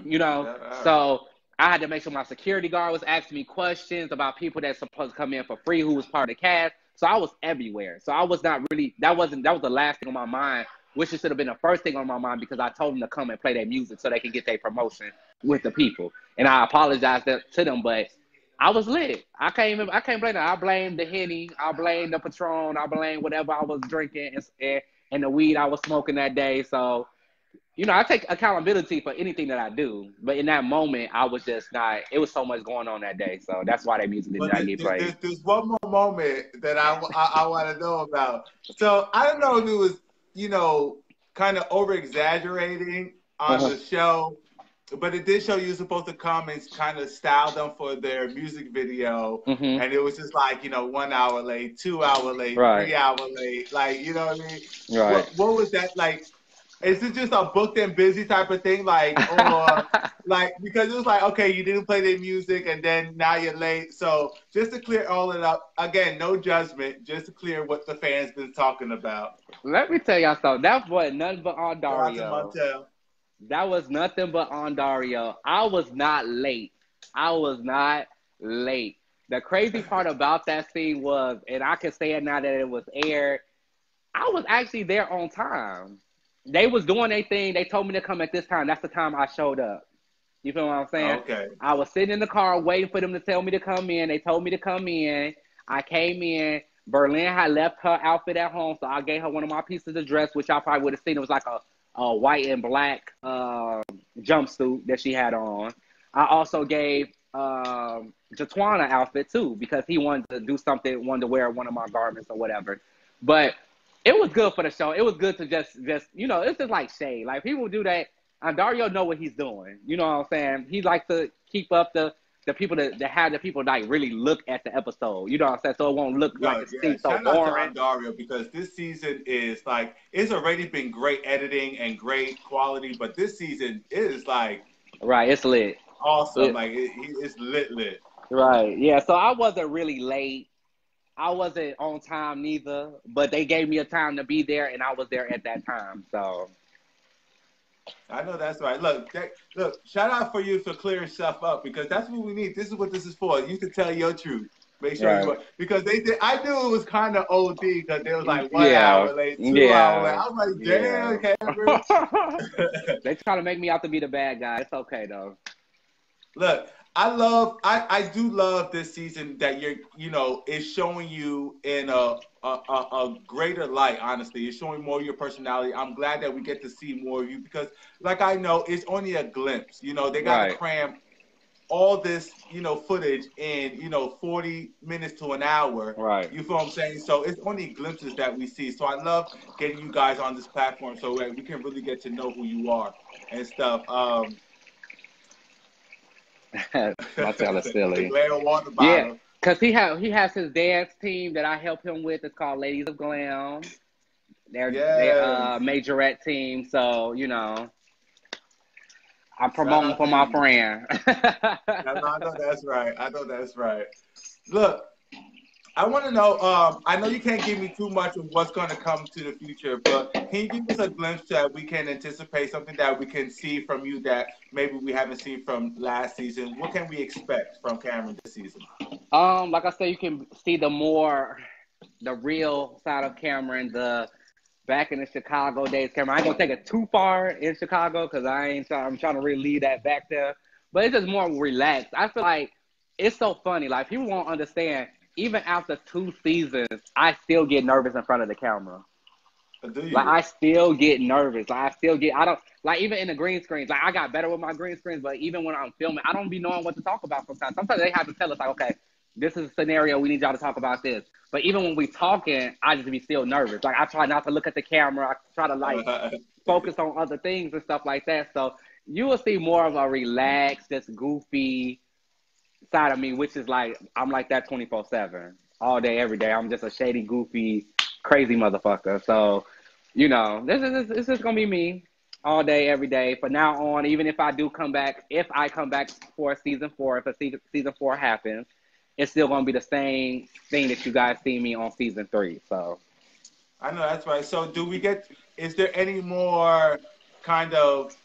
You know? So I had to make sure my security guard was asking me questions about people that's supposed to come in for free who was part of the cast. So I was everywhere. So I was not really, that was the last thing on my mind, which should have been the first thing on my mind, because I told them to come and play their music so they can get their promotion with the people. And I apologized to them, but I was lit. I can't blame them. I blame the Henny. I blame the Patron. I blame whatever I was drinking and the weed I was smoking that day. So, you know, I take accountability for anything that I do. But in that moment, I was just not, it was so much going on that day. So that's why that music did not get played. There's one more moment that I want to know about. So I don't know if it was, you know, kind of over-exaggerating on the show, but it did show you were supposed to come and kind of style them for their music video. And it was just like, you know, 1 hour late, 2 hour late, 3 hour late. Like, you know what I mean? Right. What was that like? Is it just a booked and busy type of thing? Like, or like, because it was like, okay, you didn't play their music and then now you're late. So just to clear all it up, again, no judgment, just to clear what the fans been talking about. Let me tell y'all something. That was nothing but on Dario. That was nothing but on Dario. I was not late. The crazy part about that scene was, and I can say it now that it was aired, I was actually there on time. They was doing their thing. They told me to come at this time. That's the time I showed up. You feel what I'm saying? Okay. I was sitting in the car waiting for them to tell me to come in. They told me to come in. I came in. Berlin had left her outfit at home, so I gave her one of my pieces of dress, which y'all probably would have seen. It was like a white and black jumpsuit that she had on. I also gave Jatwana an outfit, too, because he wanted to do something, wanted to wear one of my garments or whatever. But it was good for the show. It was good to just you know, it's just like shade. Like, people do that. And Dario know what he's doing. You know what I'm saying? He likes to keep up the people that have the people like really look at the episode. You know what I'm saying? So it won't look like it's so boring. Shout out to Dario, because this season is like, it's already been great editing and great quality, but this season is like, right, it's lit. Awesome. Like it's lit. Right. Yeah. So I wasn't really late. I wasn't on time neither, but they gave me a time to be there, and I was there at that time. So I know that's right. Look, shout out for you for clearing stuff up, because that's what we need. This is what this is for. You can tell your truth. Make sure you because they did. I knew it was kind of OD because they was like 1 hour late, 2 hours late. I was like, damn, Cameron. They try to make me out to be the bad guy. It's okay though. Look, I do love this season that it's showing you in a greater light. Honestly, it's showing more of your personality. I'm glad that we get to see more of you, because, like, I know it's only a glimpse. You know, they got to cram all this, footage in, 40 minutes to an hour. Right. You feel what I'm saying? So it's only glimpses that we see. So I love getting you guys on this platform so that we can really get to know who you are and stuff. My tail is silly. Yeah, because he has his dance team that I help him with. It's called Ladies of Glam. They're majorette team. So, I'm promoting for my friend. I know that's right. Look, I want to know, I know you can't give me too much of what's going to come to the future, but can you give us a glimpse that we can anticipate, something that we can see from you that maybe we haven't seen from last season? What can we expect from Cameron this season? Like I said, you can see the real side of Cameron, the back in the Chicago days, Cameron. I ain't gonna take it too far in Chicago because I'm trying to really leave that back there. But it's just more relaxed. I feel like it's so funny. Like people won't understand. Even after 2 seasons, I still get nervous in front of the camera. Do you? Like I still get nervous. Like I don't like even in the green screens. Like I got better with my green screens, but even when I'm filming, I don't be knowing what to talk about sometimes. Sometimes they have to tell us like, okay, this is a scenario, we need y'all to talk about this. But even when we talking, I just be still nervous. Like I try not to look at the camera. I try to like focus on other things and stuff like that. So you will see more of a relaxed, just goofy side of me, which is like I'm like that 24/7, all day, every day. I'm just a shady, goofy, crazy motherfucker. So, you know, this is just gonna be me all day, every day. From now on, even if I do come back, if I come back for season 4, if a season 4 happens, it's still gonna be the same thing that you guys see me on season 3. So I know that's right. So is there any more kind of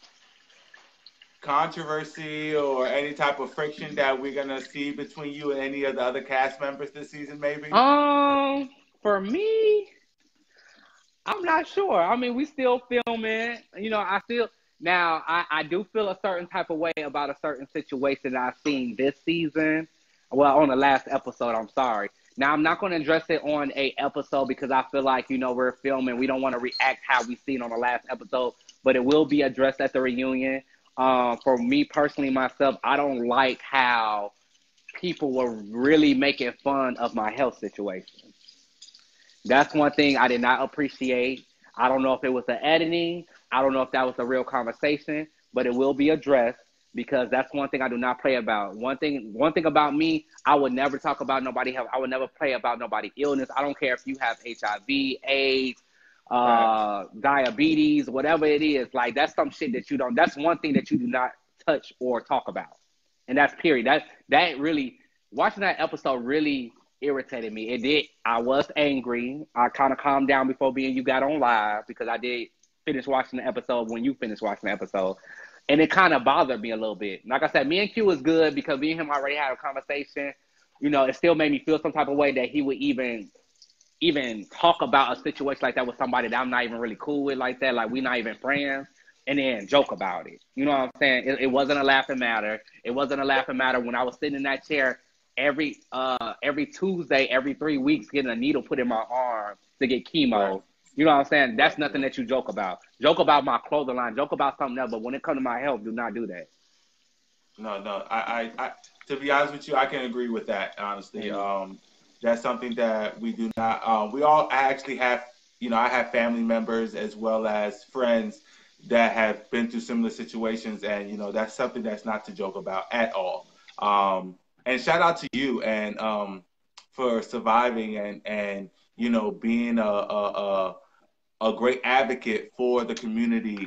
controversy or any type of friction that we're gonna see between you and any of the other cast members this season, maybe? For me, I'm not sure. I mean, we still filming. You know, I do feel a certain type of way about a certain situation that I've seen this season. Well, on the last episode, I'm sorry. Now, I'm not going to address it on a episode because I feel like, you know, we're filming. We don't want to react how we seen on the last episode, but it will be addressed at the reunion. For me personally, myself, I don't like how people were really making fun of my health situation. That's one thing I did not appreciate. I don't know if it was the editing. I don't know if that was a real conversation, but it will be addressed because that's one thing I do not play about. One thing about me, I would never talk about nobody health. I would never play about nobody illness. I don't care if you have HIV, AIDS, diabetes, whatever it is. Like that's some shit that that's one thing that you do not touch or talk about. And that's period. That really, watching that episode really irritated me. It did. I was angry. I kind of calmed down before you got on live because I did finish watching the episode when you finished watching the episode. And it kind of bothered me a little bit. Like I said, me and Q was good because me and him already had a conversation. You know, it still made me feel some type of way that he would even talk about a situation like that with somebody that I'm not even really cool with like that. Like, we're not even friends. And then joke about it. You know what I'm saying? It wasn't a laughing matter. It wasn't a laughing matter when I was sitting in that chair every Tuesday, every 3 weeks, getting a needle put in my arm to get chemo. Right. You know what I'm saying? That's nothing that you joke about. Joke about my clothing line. Joke about something else. But when it comes to my health, do not do that. No. I to be honest with you, I can agree with that, honestly. Mm-hmm. That's something that we do not. We all actually have, you know, I have family members as well as friends that have been through similar situations. And, you know, that's something that's not to joke about at all. And shout out to you and for surviving and you know, being a great advocate for the community.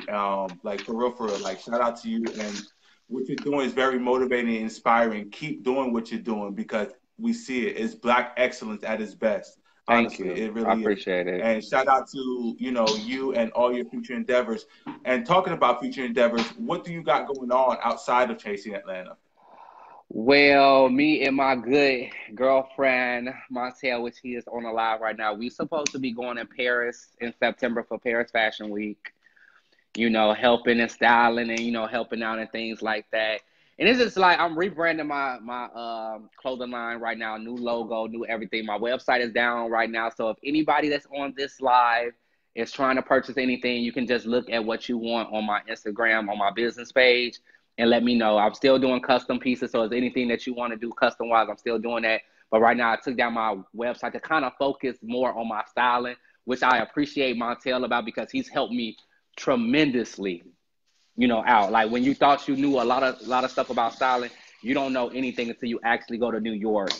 Like for real, like shout out to you, and what you're doing is very motivating and inspiring. Keep doing what you're doing because we see it. It's Black excellence at its best. Honestly, Thank you. It really I appreciate it. And shout out to, you know, you and all your future endeavors. And talking about future endeavors, what do you got going on outside of Chasing Atlanta? Well, me and my good girlfriend, Montel, which he is on the live right now, we supposed to be going in Paris in September for Paris Fashion Week, you know, helping and styling and, you know, helping out and things like that. And it's just like I'm rebranding my clothing line right now, new logo, new everything. My website is down right now. So if anybody that's on this live is trying to purchase anything, you can just look at what you want on my Instagram, on my business page, and let me know. I'm still doing custom pieces, so if anything that you want to do custom-wise, I'm still doing that. But right now, I took down my website to kind of focus more on my styling, which I appreciate Montel about because he's helped me tremendously, you know, out. Like when you thought you knew a lot of stuff about styling, you don't know anything until you actually go to New York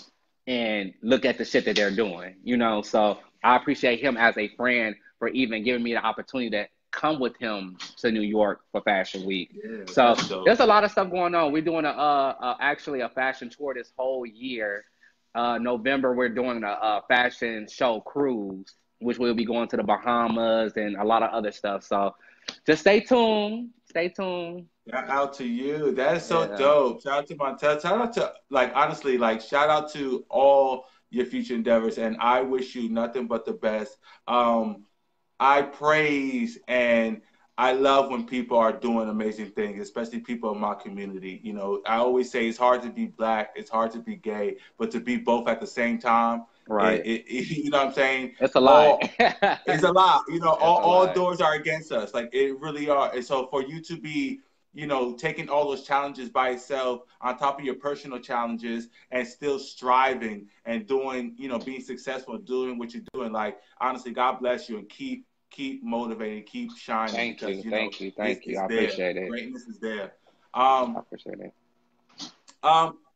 and look at the shit that they're doing, you know. So I appreciate him as a friend for even giving me the opportunity to come with him to New York for Fashion Week. Yeah, so there's a lot of stuff going on. We're doing actually a fashion tour this whole year. November, we're doing a fashion show cruise, which we'll be going to the Bahamas and a lot of other stuff. So just stay tuned. Stay tuned. Shout out to you. That is so dope. Shout out to Montel. Shout out to, like, honestly, like, shout out to all your future endeavors. And I wish you nothing but the best. I praise and I love when people are doing amazing things, especially people in my community. You know, I always say it's hard to be black, it's hard to be gay, but to be both at the same time, Right. you know what I'm saying? It's a lot. It's a lot. You know, It's a all lot. doors are against us. Like it really are. And so for you to be, you know, taking all those challenges by yourself on top of your personal challenges and still striving and doing, you know, being successful, doing what you're doing, like honestly, God bless you and keep motivating, keep shining Thank because you. you know Thank you. Thank you. it's I there. appreciate it. Greatness is there. I appreciate it.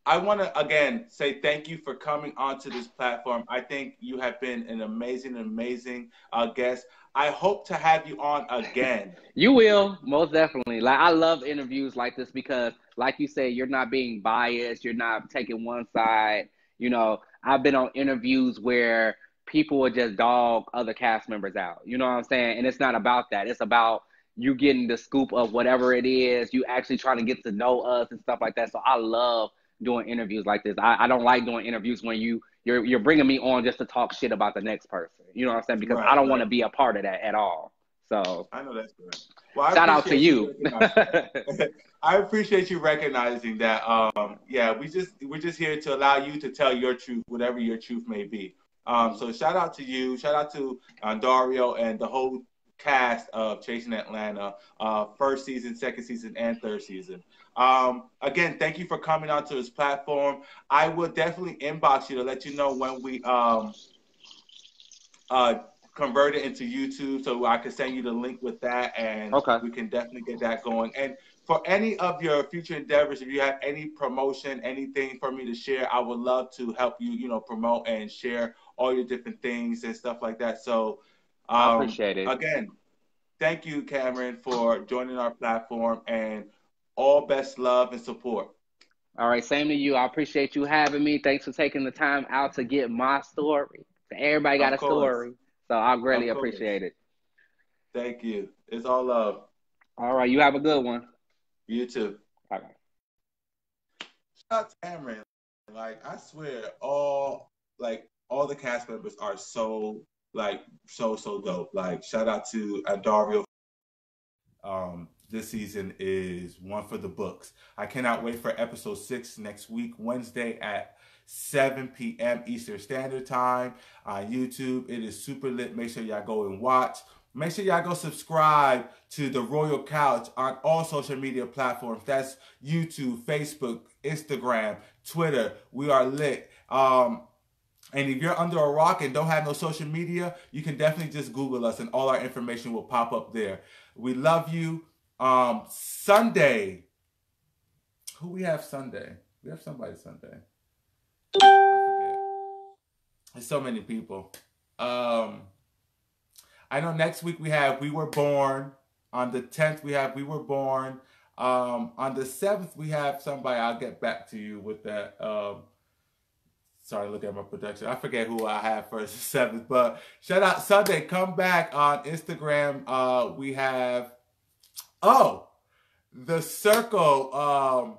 I want to again say thank you for coming onto this platform. I think you have been an amazing guest. I hope to have you on again. You will, most definitely. Like I love interviews like this because, like you said, you're not being biased. You're not taking one side. You know, I've been on interviews where people would just dog other cast members out. You know what I'm saying? And it's not about that. It's about you getting the scoop of whatever it is. You actually trying to get to know us and stuff like that. So I love doing interviews like this. I don't like doing interviews when you're bringing me on just to talk shit about the next person. You know what I'm saying? Because I don't want to be a part of that at all. So I know that's good. Well, shout out to you. I appreciate you recognizing that. Yeah, we're just here to allow you to tell your truth, whatever your truth may be. So shout out to you. Shout out to Dario and the whole cast of Chasing Atlanta, first season, second season, and third season. Again, thank you for coming onto this platform. I will definitely inbox you to let you know when we convert it into YouTube, so I can send you the link with that, and we can definitely get that going. And for any of your future endeavors, if you have any promotion, anything for me to share, I would love to help you, you know, promote and share all your different things and stuff like that. So I appreciate it. Again, thank you, Cameron, for joining our platform, and all best love and support. All right, same to you. I appreciate you having me. Thanks for taking the time out to get my story. Everybody got a story. So I greatly appreciate it. Thank you. It's all love. All right. You have a good one. You too. All right. Shout out to Cameron. Like, I swear, all the cast members are so dope. Like, shout out to Dario. This season is one for the books. I cannot wait for episode 6 next week, Wednesday at 7 p.m. Eastern Standard Time on YouTube. It is super lit. Make sure y'all go and watch. Make sure y'all go subscribe to The Royal Couch on all social media platforms. That's YouTube, Facebook, Instagram, Twitter. We are lit. And if you're under a rock and don't have no social media, you can definitely just Google us and all our information will pop up there. We love you. Sunday. Who we have Sunday? We have somebody Sunday. I forget. There's so many people. I know next week we have We Were Born. On the 10th we have We Were Born. On the 7th we have somebody. I'll get back to you with that. Sorry, look at my production. I forget who I have first, 7th. But shout out Sunday. Come back on Instagram. We have The Circle.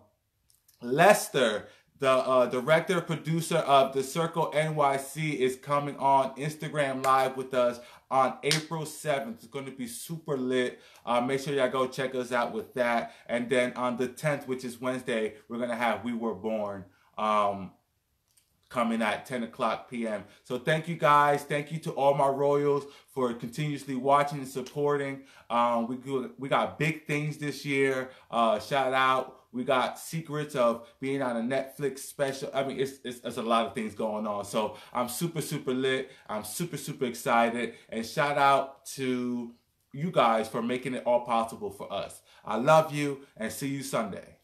Lester, the director, producer of The Circle NYC, is coming on Instagram Live with us on April 7th. It's going to be super lit. Make sure y'all go check us out with that. And then on the 10th, which is Wednesday, we're going to have We Were Born coming at 10 o'clock p.m. So thank you guys. Thank you to all my Royals for continuously watching and supporting. We got big things this year. Shout out. We got secrets of being on a Netflix special. I mean, it's a lot of things going on. So I'm super lit. I'm super excited. And shout out to you guys for making it all possible for us. I love you and see you Sunday.